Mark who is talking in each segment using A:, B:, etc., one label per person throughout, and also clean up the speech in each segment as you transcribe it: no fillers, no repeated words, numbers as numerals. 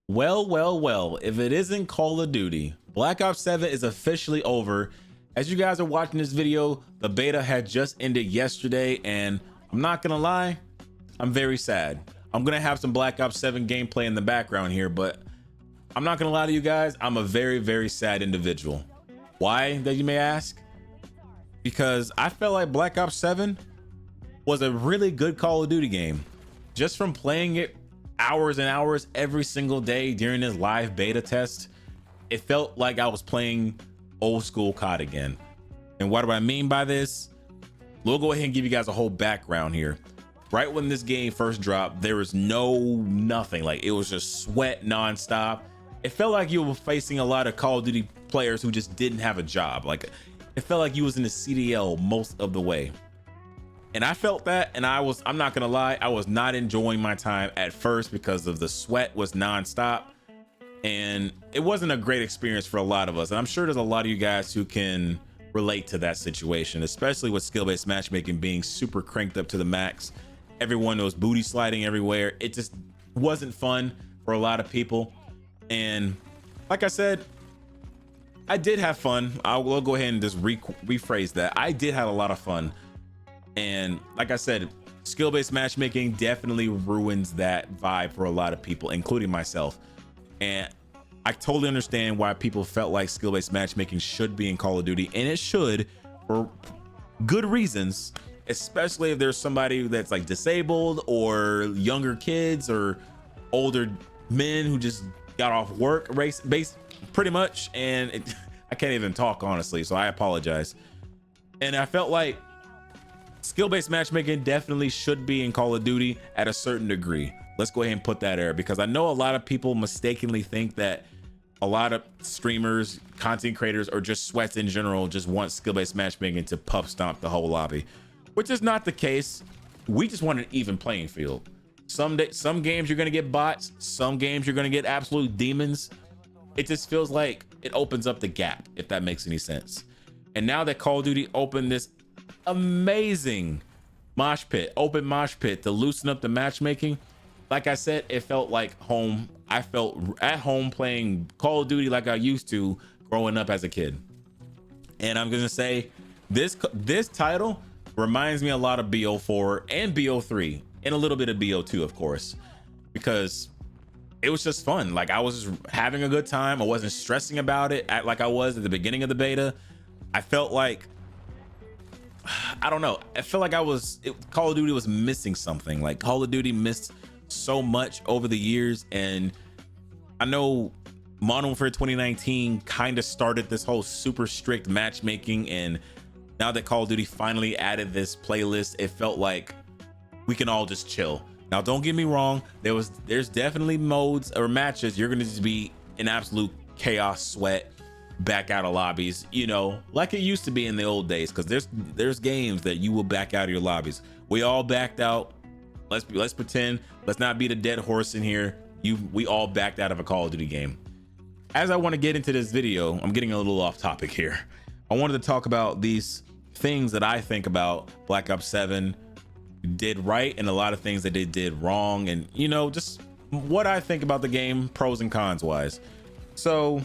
A: Well, if it isn't Call of Duty, Black Ops 7 is officially over. As you guys are watching this video, the beta had just ended yesterday, and I'm not gonna lie, I'm very sad. I'm gonna have some Black Ops 7 gameplay in the background here, but I'm not gonna lie to you guys, I'm a very sad individual. Why, that you may ask? Because I felt like Black Ops 7 was a really good Call of Duty game. Just from playing it hours and hours every single day during this live beta test, it felt like I was playing old school COD again. And what do I mean by this? We'll go ahead and give you guys a whole background here. Right when this game first dropped, there was nothing. Like, it was just sweat nonstop. It felt like you were facing a lot of Call of Duty players who just didn't have a job. Like, it felt like you was in the CDL most of the way. And I felt that, and I'm not gonna lie, I was not enjoying my time at first because of the sweat was nonstop. And it wasn't a great experience for a lot of us. And I'm sure there's a lot of you guys who can relate to that situation, especially with skill-based matchmaking being super cranked up to the max. Everyone was booty sliding everywhere. It just wasn't fun for a lot of people. And like I said, I did have fun. I will go ahead and just rephrase that. I did have a lot of fun. And like I said, skill-based matchmaking definitely ruins that vibe for a lot of people, including myself. And I totally understand why people felt like skill-based matchmaking should be in Call of Duty, and it should for good reasons, especially if there's somebody that's like disabled or younger kids or older men who just got off work race base pretty much. And I can't even talk honestly, so I apologize. And I felt like skill-based matchmaking definitely should be in Call of Duty at a certain degree. Let's go ahead and put that there, because I know a lot of people mistakenly think that a lot of streamers, content creators, or just sweats in general just want skill-based matchmaking to puff stomp the whole lobby, which is not the case. We just want an even playing field. Some games you're gonna get bots, some games you're gonna get absolute demons. It just feels like it opens up the gap, if that makes any sense. And now that Call of Duty opened this amazing open mosh pit to loosen up the matchmaking, like I said, it felt like home. I felt at home playing Call of Duty like I used to growing up as a kid. And I'm gonna say this title reminds me a lot of BO4 and BO3 and a little bit of BO2, of course, because it was just fun. Like, I was just having a good time. I wasn't stressing about it like I was at the beginning of the beta. I felt like, I don't know, I felt like Call of Duty was missing something. Like, Call of Duty missed so much over the years. And I know Modern Warfare 2019 kind of started this whole super strict matchmaking, and now that Call of Duty finally added this playlist, it felt like we can all just chill. Now, don't get me wrong, there's definitely modes or matches you're gonna just be in absolute chaos sweat, back out of lobbies, you know, like it used to be in the old days, because there's games that you will back out of your lobbies. We all backed out. Let's pretend, let's not beat a dead horse in here. We all backed out of a Call of Duty game. As I want to get into this video, I'm getting a little off topic here. I wanted to talk about these things that I think about Black Ops 7 did right, and a lot of things that they did wrong, and you know, just what I think about the game, pros and cons wise. So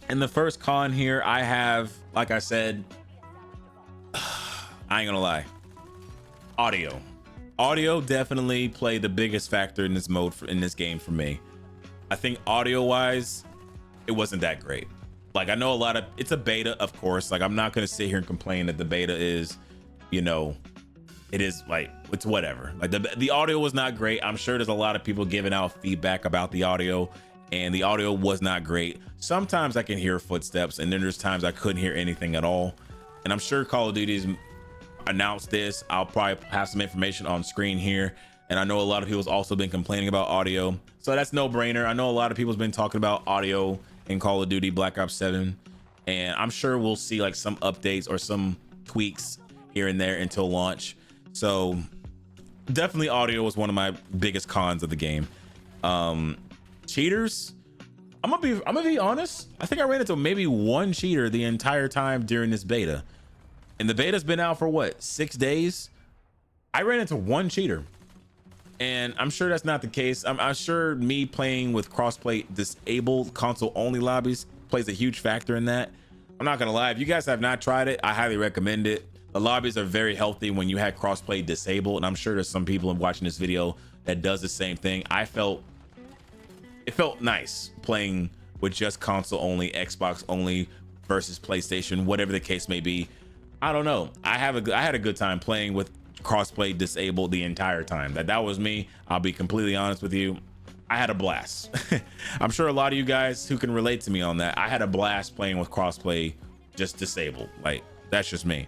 A: in the first con here, I have, like I said, I ain't gonna lie, audio definitely played the biggest factor in this mode in this game for me. I think audio wise, it wasn't that great. Like, I know it's a beta, of course. Like, I'm not gonna sit here and complain that the beta is, you know, it is like, it's whatever. Like, the audio was not great. I'm sure there's a lot of people giving out feedback about the audio, and the audio was not great. Sometimes I can hear footsteps, and then there's times I couldn't hear anything at all. And I'm sure Call of Duty's announced this. I'll probably have some information on screen here. And I know a lot of people's also been complaining about audio, so that's no brainer. I know a lot of people's been talking about audio in Call of Duty Black Ops 7, and I'm sure we'll see like some updates or some tweaks here and there until launch. So definitely audio was one of my biggest cons of the game. Cheaters, I'm gonna be honest, I think I ran into maybe one cheater the entire time during this beta, and the beta's been out for what, 6 days? I ran into one cheater. And I'm sure that's not the case. I'm sure me playing with crossplay disabled console only lobbies plays a huge factor in that. I'm not gonna lie, if you guys have not tried it, I highly recommend it. The lobbies are very healthy when you had crossplay disabled, and I'm sure there's some people watching this video that does the same thing. It felt nice playing with just console only, Xbox only versus PlayStation, whatever the case may be. I don't know. I had a good time playing with crossplay disabled the entire time. That was me. I'll be completely honest with you. I had a blast. I'm sure a lot of you guys who can relate to me on that. I had a blast playing with crossplay just disabled. Like, that's just me.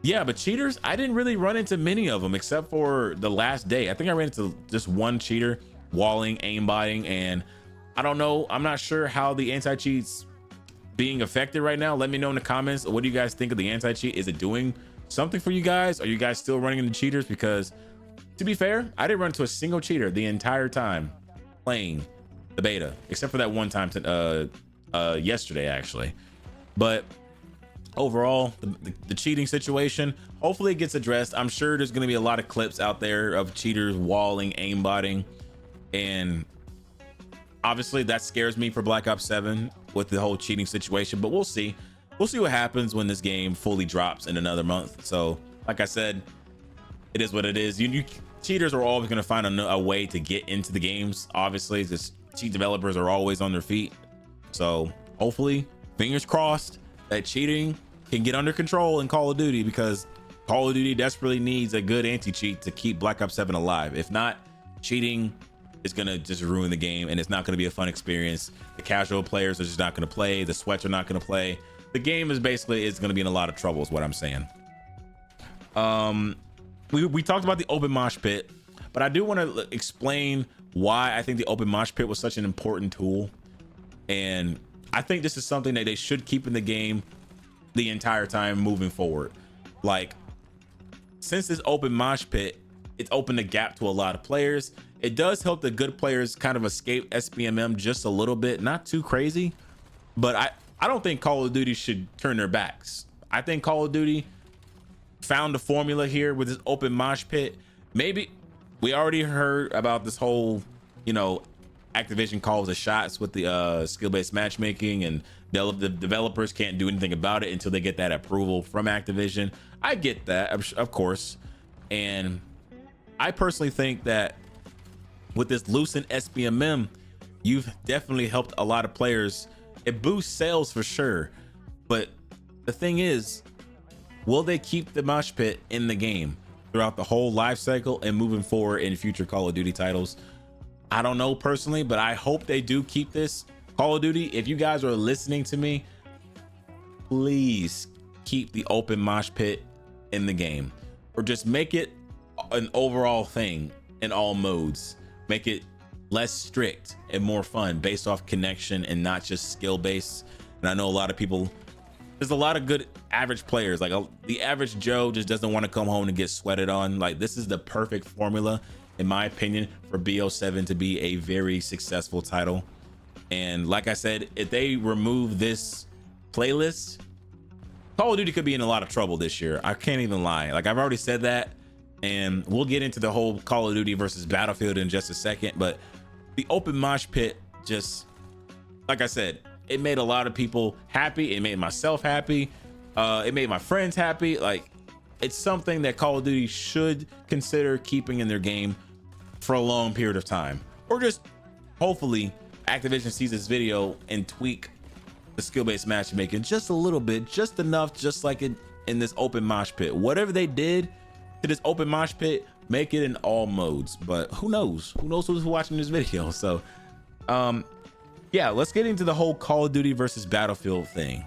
A: Yeah, but cheaters, I didn't really run into many of them except for the last day. I think I ran into just one cheater, walling, aimbotting, and I don't know. I'm not sure how the anti-cheat's being affected right now. Let me know in the comments. What do you guys think of the anti-cheat? Is it doing something for you guys? Are you guys still running into cheaters? Because to be fair, I didn't run into a single cheater the entire time playing the beta, except for that one time yesterday actually. But overall, the cheating situation, hopefully it gets addressed. I'm sure there's going to be a lot of clips out there of cheaters walling, aimbotting, and obviously that scares me for Black Ops 7 with the whole cheating situation, but we'll see what happens when this game fully drops in another month. So like I said, it is what it is. You cheaters are always going to find a way to get into the games. Obviously, this cheat developers are always on their feet. So hopefully, fingers crossed, that cheating can get under control in Call of Duty, because Call of Duty desperately needs a good anti-cheat to keep Black Ops 7 alive. If not, cheating is going to just ruin the game, and it's not going to be a fun experience. The casual players are just not going to play. The sweats are not going to play. The game is basically going to be in a lot of trouble is what I'm saying. We talked about the open mosh pit, but I do want to explain why I think the open mosh pit was such an important tool. And I think this is something that they should keep in the game the entire time moving forward. Like, since this open mosh pit, it's opened a gap to a lot of players. It does help the good players kind of escape SBMM just a little bit, not too crazy, but I don't think Call of Duty should turn their backs. I think Call of Duty found the formula here with this open mosh pit. Maybe we already heard about this whole, Activision calls the shots with the skill-based matchmaking, and the developers can't do anything about it until they get that approval from Activision. I get that, of course. And I personally think that with this loosened SBMM, you've definitely helped a lot of players. It boosts sales for sure. But the thing is, will they keep the mosh pit in the game throughout the whole life cycle and moving forward in future Call of Duty titles? I don't know personally, but I hope they do keep this. Call of Duty, if you guys are listening to me, please keep the open mosh pit in the game, or just make it an overall thing in all modes. Make it less strict and more fun based off connection and not just skill based. And I know a lot of people, there's a lot of good average players, like the average Joe just doesn't want to come home and get sweated on. Like, this is the perfect formula, in my opinion, for BO7 to be a very successful title. And like I said, if they remove this playlist, Call of Duty could be in a lot of trouble this year. I can't even lie. Like, I've already said that, and we'll get into the whole Call of Duty versus Battlefield in just a second. But the open mosh pit, just like I said, it made a lot of people happy. It made myself happy. It made my friends happy. Like, it's something that Call of Duty should consider keeping in their game for a long period of time, or just hopefully Activision sees this video and tweak the skill-based matchmaking just a little bit, just enough, just like it in this open mosh pit. Whatever they did to this open mosh pit, make it in all modes. But who knows who's watching this video? So yeah, let's get into the whole Call of Duty versus Battlefield thing.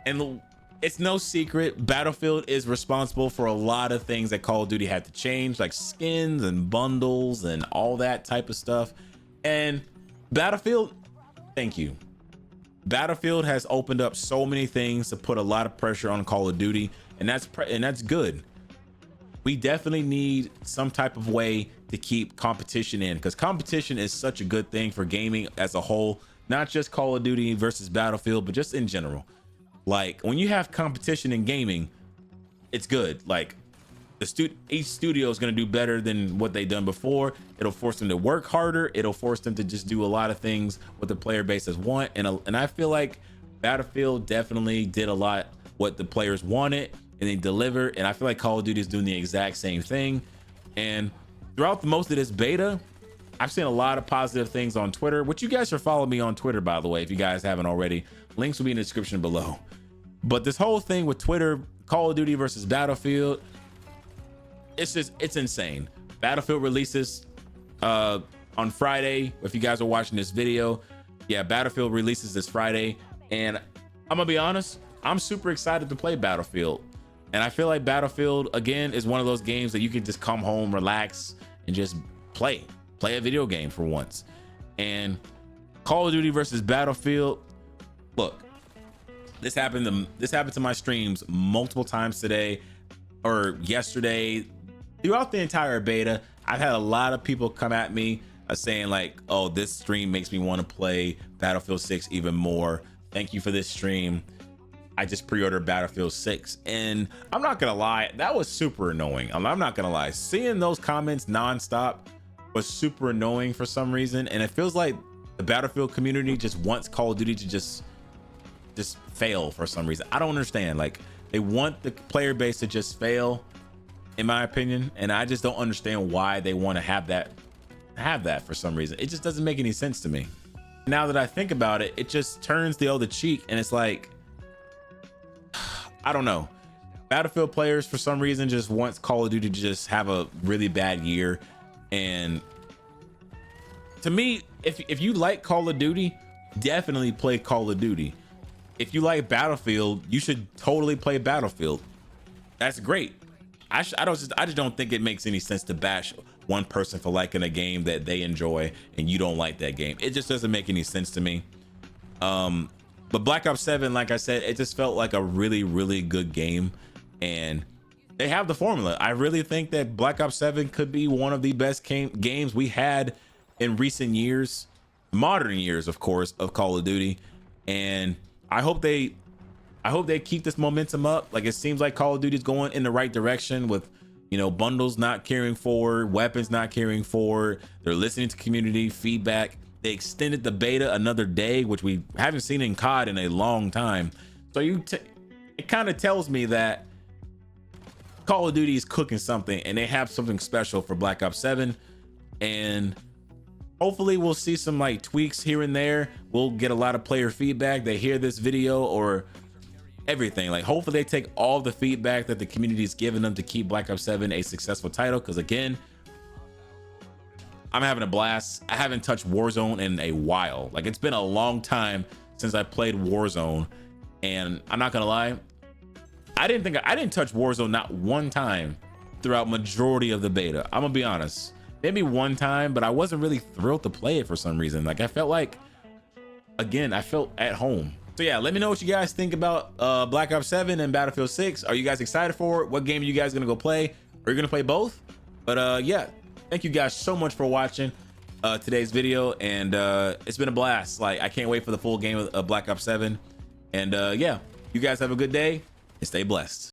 A: And it's no secret, Battlefield is responsible for a lot of things that Call of Duty had to change, like skins and bundles and all that type of stuff. And Battlefield, thank you. Battlefield has opened up so many things to put a lot of pressure on Call of Duty, and that's good. We definitely need some type of way to keep competition in, because competition is such a good thing for gaming as a whole, not just Call of Duty versus Battlefield, but just in general. Like, when you have competition in gaming, it's good. Like, each studio is going to do better than what they've done before. It'll force them to work harder. It'll force them to just do a lot of things what the player bases want. And I feel like Battlefield definitely did a lot what the players wanted, and they delivered. And I feel like Call of Duty is doing the exact same thing. And throughout most of this beta, I've seen a lot of positive things on Twitter, which you guys should follow me on Twitter, by the way, if you guys haven't already. Links will be in the description below. But this whole thing with Twitter, Call of Duty versus Battlefield, it's insane. Battlefield releases on Friday. If you guys are watching this video, yeah, Battlefield releases this Friday. And I'm gonna be honest, I'm super excited to play Battlefield. And I feel like Battlefield, again, is one of those games that you can just come home, relax, and just play a video game for once. And Call of Duty versus Battlefield, look, this happened to my streams multiple times today or yesterday. Throughout the entire beta, I've had a lot of people come at me saying like, oh, this stream makes me want to play Battlefield 6 even more. Thank you for this stream. I just pre-ordered Battlefield 6. And I'm not gonna lie, that was super annoying. I'm not gonna lie, seeing those comments nonstop was super annoying for some reason. And it feels like the Battlefield community just wants Call of Duty to just fail for some reason. I don't understand. Like, they want the player base to just fail, in my opinion, and I just don't understand why they want to have that for some reason. It just doesn't make any sense to me. Now that I think about it, it just turns the other cheek, and it's like, I don't know. Battlefield players for some reason just wants Call of Duty to just have a really bad year. And to me, if you like Call of Duty, definitely play Call of Duty. If you like Battlefield, you should totally play Battlefield. That's great. I just don't think it makes any sense to bash one person for liking a game that they enjoy and you don't like that game. It just doesn't make any sense to me. But Black Ops 7, like I said, it just felt like a really, really good game, and they have the formula. I really think that Black Ops 7 could be one of the best games we had in recent years, modern years, of course, of Call of Duty. And I hope they keep this momentum up. Like, it seems like Call of Duty is going in the right direction with, you know, bundles not carrying forward, weapons not carrying forward. They're listening to community feedback. They extended the beta another day, which we haven't seen in COD in a long time. So it kind of tells me that Call of Duty is cooking something, and they have something special for Black Ops 7. And hopefully we'll see some like tweaks here and there. We'll get a lot of player feedback. They hear this video or everything. Like, hopefully they take all the feedback that the community is giving them to keep Black Ops 7 a successful title. Because again, I'm having a blast. I haven't touched Warzone in a while. Like, it's been a long time since I played Warzone, and I'm not gonna lie, I didn't touch Warzone not one time throughout majority of the beta. I'm gonna be honest, maybe one time, but I wasn't really thrilled to play it for some reason. Like, I felt like, again, I felt at home. So yeah, let me know what you guys think about Black Ops 7 and Battlefield 6. Are you guys excited for it? What game are you guys gonna go play? Are you gonna play both? But yeah, thank you guys so much for watching today's video, and it's been a blast. Like, I can't wait for the full game of Black Ops 7. And yeah, you guys have a good day and stay blessed.